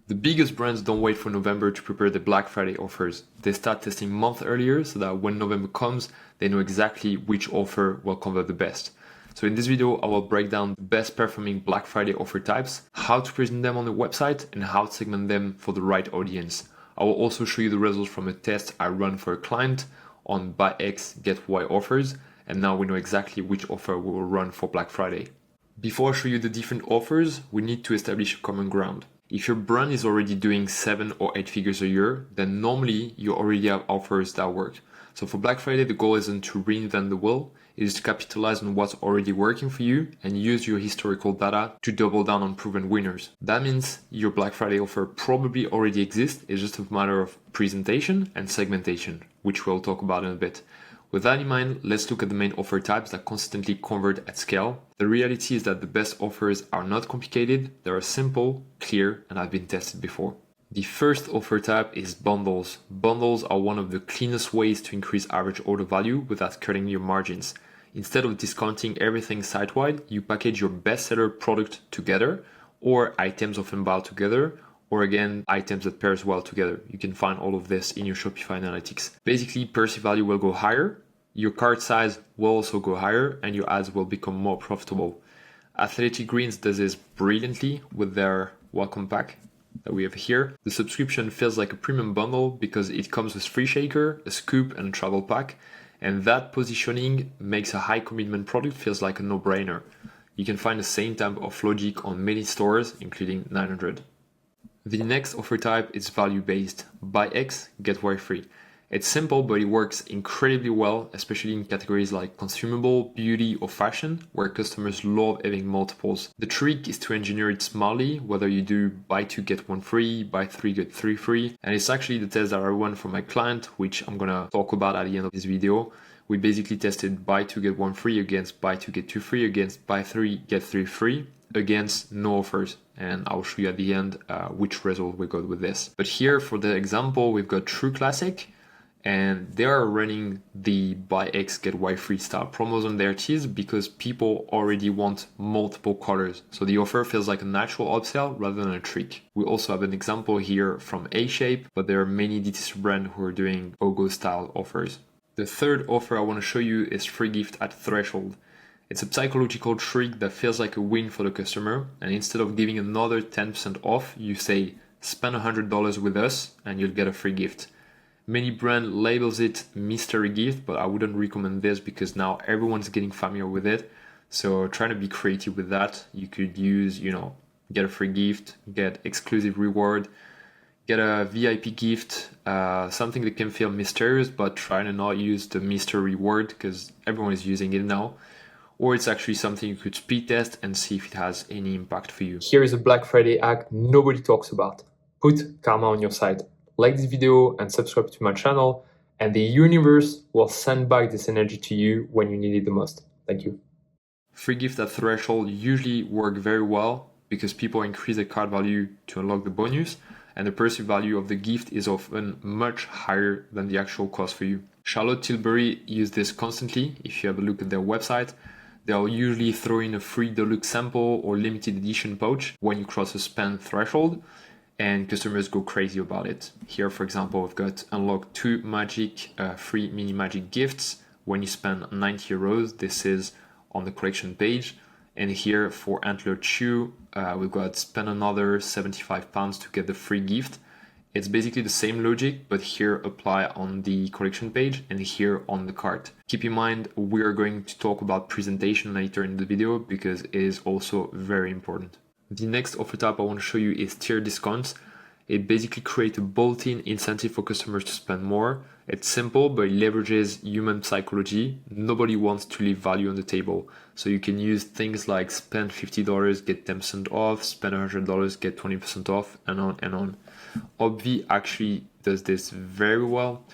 The biggest brands don't wait for November to prepare their Black Friday offers. They start testing months earlier so that when November comes, they know exactly which offer will convert the best. So in this video, I will break down the best performing Black Friday offer types, how to present them on the website, and how to segment them for the right audience. I will also show you the results from a test I run for a client on buy X, get Y offers, and now we know exactly which offer we will run for Black Friday. Before I show you the different offers, we need to establish a common ground. If your brand is already doing 7 or 8 figures a year, then normally you already have offers that work. So for Black Friday, the goal isn't to reinvent the wheel, it is to capitalize on what's already working for you and use your historical data to double down on proven winners. That means your Black Friday offer probably already exists, it's just a matter of presentation and segmentation, which we'll talk about in a bit. With that in mind, let's look at the main offer types that consistently convert at scale. The reality is that the best offers are not complicated, they are simple, clear, and have been tested before. The first offer type is bundles. Bundles are one of the cleanest ways to increase average order value without cutting your margins. Instead of discounting everything site-wide, you package your bestseller product together, or items often bought together, or again, items that pairs well together. You can find all of this in your Shopify analytics. Basically, perceived value will go higher, your cart size will also go higher, and your ads will become more profitable. Athletic Greens does this brilliantly with their welcome pack that we have here. The subscription feels like a premium bundle because it comes with free shaker, a scoop, and a travel pack, and that positioning makes a high commitment product feels like a no-brainer. You can find the same type of logic on many stores, including 900. The next offer type is value-based. Buy X, get Y free. It's simple, but it works incredibly well, especially in categories like consumable, beauty, or fashion, where customers love having multiples. The trick is to engineer it smartly, whether you do buy 2 get 1 free, buy 3 get 3 free, and it's actually the test that I run for my client, which I'm gonna talk about at the end of this video. We basically tested buy 2 get 1 free against buy 2 get 2 free against buy 3 get 3 free against no offers, and I'll show you at the end which result we got with this. But here for the example, we've got True Classic, and they are running the buy X get Y free style promos on their tees because people already want multiple colors. So the offer feels like a natural upsell rather than a trick. We also have an example here from A-Shape, but there are many DTC brands who are doing BOGO style offers. The third offer I want to show you is free gift at threshold. It's a psychological trick that feels like a win for the customer, and instead of giving another 10% off, you say spend $100 with us and you'll get a free gift. Many brand labels it mystery gift, but I wouldn't recommend this because now everyone's getting familiar with it. So trying to be creative with that. You could use, get a free gift, get exclusive reward, get a VIP gift, something that can feel mysterious, but try to not use the mystery word because everyone is using it now. Or it's actually something you could speed test and see if it has any impact for you. Here is a Black Friday hack nobody talks about. Put karma on your site. Like this video and subscribe to my channel, and the universe will send back this energy to you when you need it the most. Thank you. Free gift at threshold usually work very well because people increase their cart value to unlock the bonus, and the perceived value of the gift is often much higher than the actual cost for you. Charlotte Tilbury use this constantly. If you have a look at their website, they'll usually throw in a free deluxe sample or limited edition pouch when you cross a spend threshold, and customers go crazy about it. Here, for example, we've got unlock 2 magic free mini magic gifts when you spend 90 euros. This is on the collection page. And here for Antler Chew, we've got spend another £75 to get the free gift. It's basically the same logic, but here apply on the collection page and here on the cart. Keep in mind, we are going to talk about presentation later in the video because it is also very important. The next offer type I want to show you is tier discounts. It basically creates a built-in incentive for customers to spend more. It's simple, but it leverages human psychology. Nobody wants to leave value on the table. So you can use things like spend $50, get 10% off, spend $100, get 20% off, and on and on. Obvi actually does this very well.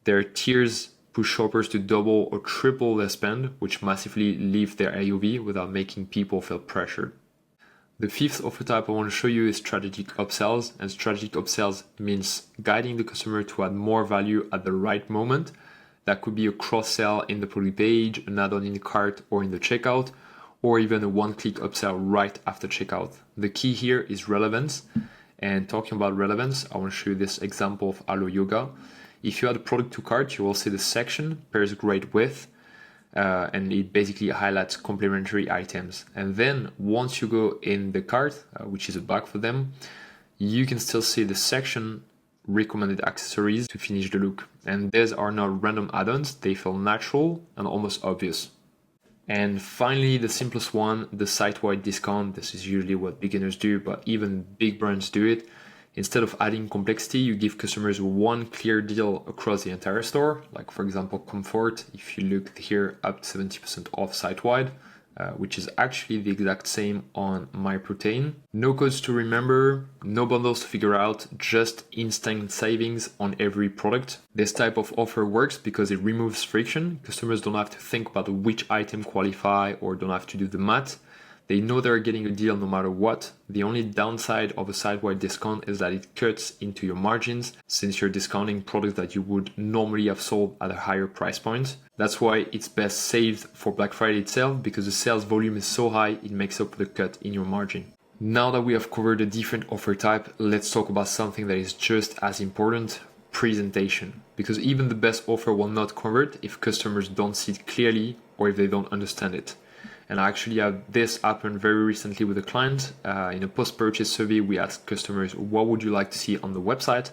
Their tiers push shoppers to double or triple their spend, which massively lift their AOV without making people feel pressured. The fifth offer type I want to show you is strategic upsells, and strategic upsells means guiding the customer to add more value at the right moment. That could be a cross-sell in the product page, an add-on in the cart or in the checkout, or even a one-click upsell right after checkout. The key here is relevance, And talking about relevance, I want to show you this example of Alo Yoga. If you add a product to cart, you will see the section pairs great with, and it basically highlights complementary items. And then once you go in the cart, which is a bag for them, you can still see the section recommended accessories to finish the look. And these are not random add-ons, they feel natural and almost obvious. And finally, the simplest one, the site-wide discount. This is usually what beginners do, but even big brands do it. Instead of adding complexity, you give customers one clear deal across the entire store. Like for example, Comfort, if you look here, up to 70% off site-wide, which is actually the exact same on MyProtein. No codes to remember, no bundles to figure out, just instant savings on every product. This type of offer works because it removes friction. Customers don't have to think about which item qualify or don't have to do the math. They know they're getting a deal no matter what. The only downside of a site-wide discount is that it cuts into your margins since you're discounting products that you would normally have sold at a higher price point. That's why it's best saved for Black Friday itself, because the sales volume is so high, it makes up for the cut in your margin. Now that we have covered a different offer type, let's talk about something that is just as important, presentation. Because even the best offer will not convert if customers don't see it clearly or if they don't understand it. And I actually had this happen very recently with a client. In a post-purchase survey, we asked customers, what would you like to see on the website?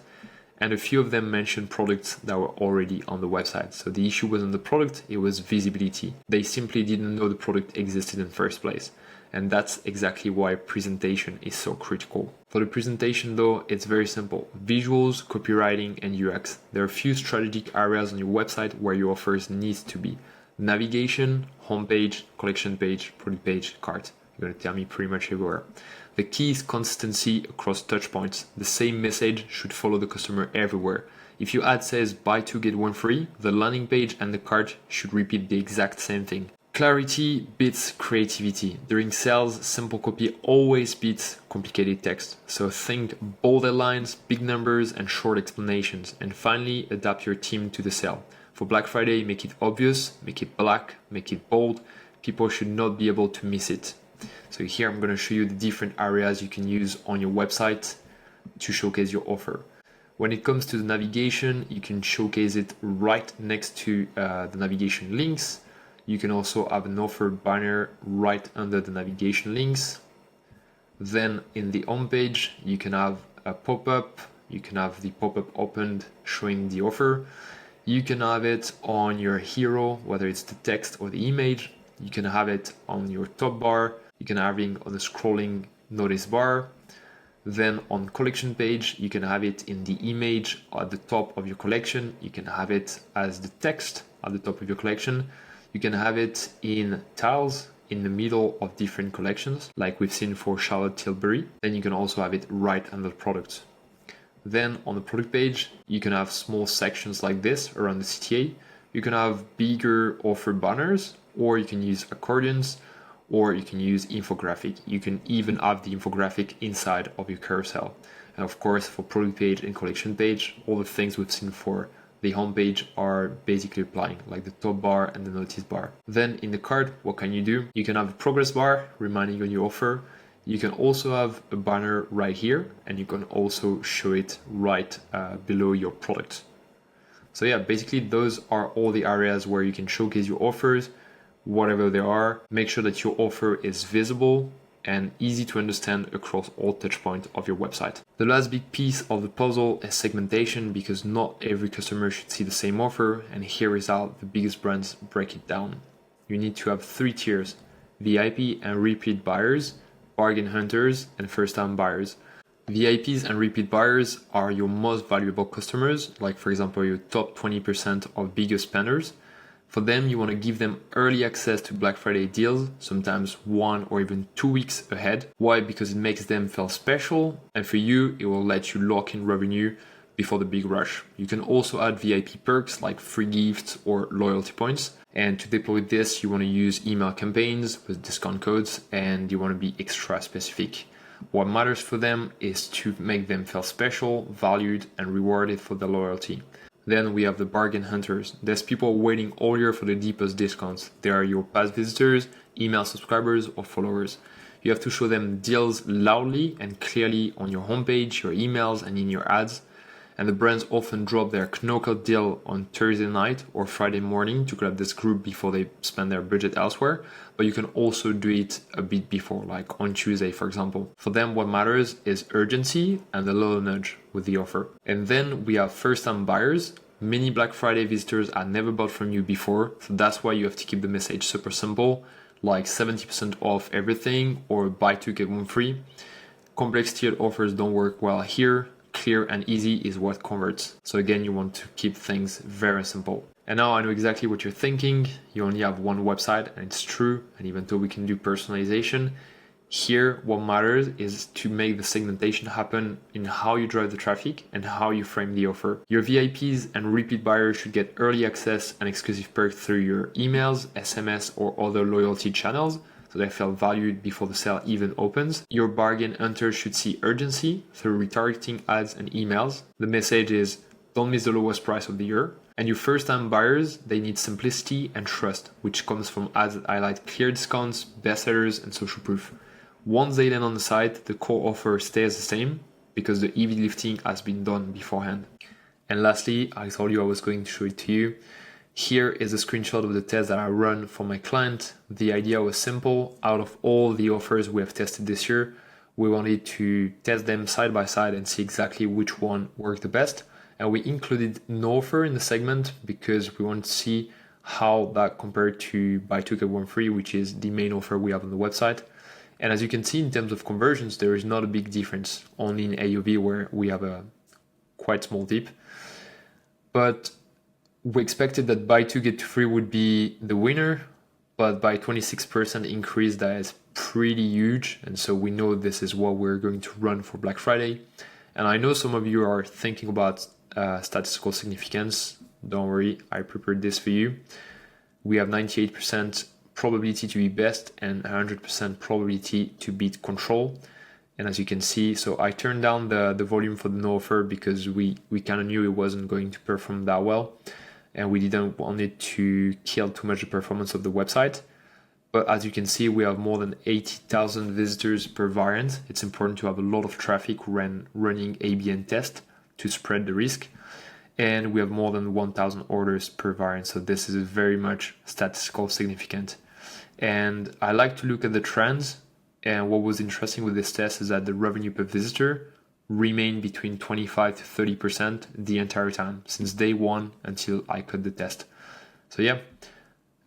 And a few of them mentioned products that were already on the website. So the issue wasn't the product, it was visibility. They simply didn't know the product existed in the first place. And that's exactly why presentation is so critical. For the presentation though, it's very simple. Visuals, copywriting, and UX. There are a few strategic areas on your website where your offers need to be. Navigation, homepage, collection page, product page, cart. You're going to tell me pretty much everywhere. The key is consistency across touch points. The same message should follow the customer everywhere. If your ad says buy two get one free, the landing page and the cart should repeat the exact same thing. Clarity beats creativity. During sales, simple copy always beats complicated text. So think bold headlines, big numbers, and short explanations. And finally, adapt your team to the sale. For Black Friday, make it obvious, make it black, make it bold. People should not be able to miss it. So here I'm going to show you the different areas you can use on your website to showcase your offer. When it comes to the navigation, you can showcase it right next to the navigation links. You can also have an offer banner right under the navigation links. Then in the home page, you can have a pop-up. You can have the pop-up opened showing the offer. You can have it on your hero, whether it's the text or the image. You can have it on your top bar. You can have it on the scrolling notice bar. Then on collection page, you can have it in the image at the top of your collection. You can have it as the text at the top of your collection. You can have it in tiles in the middle of different collections, like we've seen for Charlotte Tilbury. Then you can also have it right under the product. Then on the product page, you can have small sections like this around the CTA. You can have bigger offer banners, or you can use accordions, or you can use infographic. You can even have the infographic inside of your carousel. And of course, for product page and collection page, all the things we've seen for the homepage are basically applying, like the top bar and the notice bar. Then in the cart, what can you do? You can have a progress bar reminding you on your offer. You can also have a banner right here, and you can also show it right below your product. So yeah, basically those are all the areas where you can showcase your offers, whatever they are. Make sure that your offer is visible and easy to understand across all touch points of your website. The last big piece of the puzzle is segmentation, because not every customer should see the same offer, and here is how the biggest brands break it down. You need to have 3 tiers: VIP and repeat buyers, bargain hunters, and first-time buyers. VIPs and repeat buyers are your most valuable customers, like for example your top 20% of biggest spenders. For them, you want to give them early access to Black Friday deals, sometimes 1 or even 2 weeks ahead. Why? Because it makes them feel special, and for you, it will let you lock in revenue before the big rush. You can also add VIP perks like free gifts or loyalty points. And to deploy this, you want to use email campaigns with discount codes, and you want to be extra specific. What matters for them is to make them feel special, valued, and rewarded for their loyalty. Then we have the bargain hunters. There's people waiting all year for the deepest discounts. They are your past visitors, email subscribers, or followers. You have to show them deals loudly and clearly on your homepage, your emails, and in your ads. And the brands often drop their knockout deal on Thursday night or Friday morning to grab this group before they spend their budget elsewhere. But you can also do it a bit before, like on Tuesday, for example. For them, what matters is urgency and a little nudge with the offer. And then we have first-time buyers. Many Black Friday visitors are never bought from you before, so that's why you have to keep the message super simple, like 70% off everything or buy two get one free. Complex tiered offers don't work well here. Clear and easy is what converts. So again, you want to keep things very simple. And now I know exactly what you're thinking. You only have one website, and it's true. And even though we can do personalization, here what matters is to make the segmentation happen in how you drive the traffic and how you frame the offer. Your VIPs and repeat buyers should get early access and exclusive perks through your emails, SMS, or other loyalty channels, so they feel valued before the sale even opens. Your bargain hunters should see urgency through retargeting ads and emails. The message is, don't miss the lowest price of the year. And your first-time buyers, they need simplicity and trust, which comes from ads that highlight clear discounts, bestsellers, and social proof. Once they land on the site, the core offer stays the same because the heavy lifting has been done beforehand. And lastly, I told you I was going to show it to you. Here is a screenshot of the test that I run for my client. The idea was simple. Out of all the offers we have tested this year, we wanted to test them side by side and see exactly which one worked the best. And we included no offer in the segment because we want to see how that compared to buy two get one free, which is the main offer we have on the website. And as you can see, in terms of conversions, there is not a big difference, only in AOV where we have a quite small dip. But we expected that buy two get two free would be the winner, but by 26% increase, that is pretty huge. And so we know this is what we're going to run for Black Friday. And I know some of you are thinking about statistical significance. Don't worry, I prepared this for you. We have 98% probability to be best and 100% probability to beat control. And as you can see, so I turned down the volume for the no offer because we kind of knew it wasn't going to perform that well. And we didn't want it to kill too much the performance of the website. But as you can see, we have more than 80,000 visitors per variant. It's important to have a lot of traffic when running A/B test to spread the risk. And we have more than 1,000 orders per variant. So this is very much statistical significant. And I like to look at the trends. And what was interesting with this test is that the revenue per visitor remained between 25 to 30% the entire time, since day one until I cut the test. So yeah,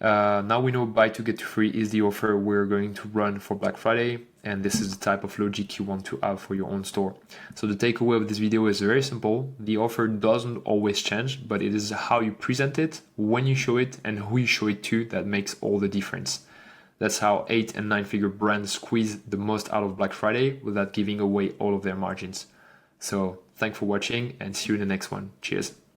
now we know buy two get two free is the offer we're going to run for Black Friday. And this is the type of logic you want to have for your own store. So the takeaway of this video is very simple. The offer doesn't always change, but it is how you present it, when you show it, and who you show it to that makes all the difference. That's how 8 and 9 figure brands squeeze the most out of Black Friday without giving away all of their margins. So thanks for watching and see you in the next one. Cheers.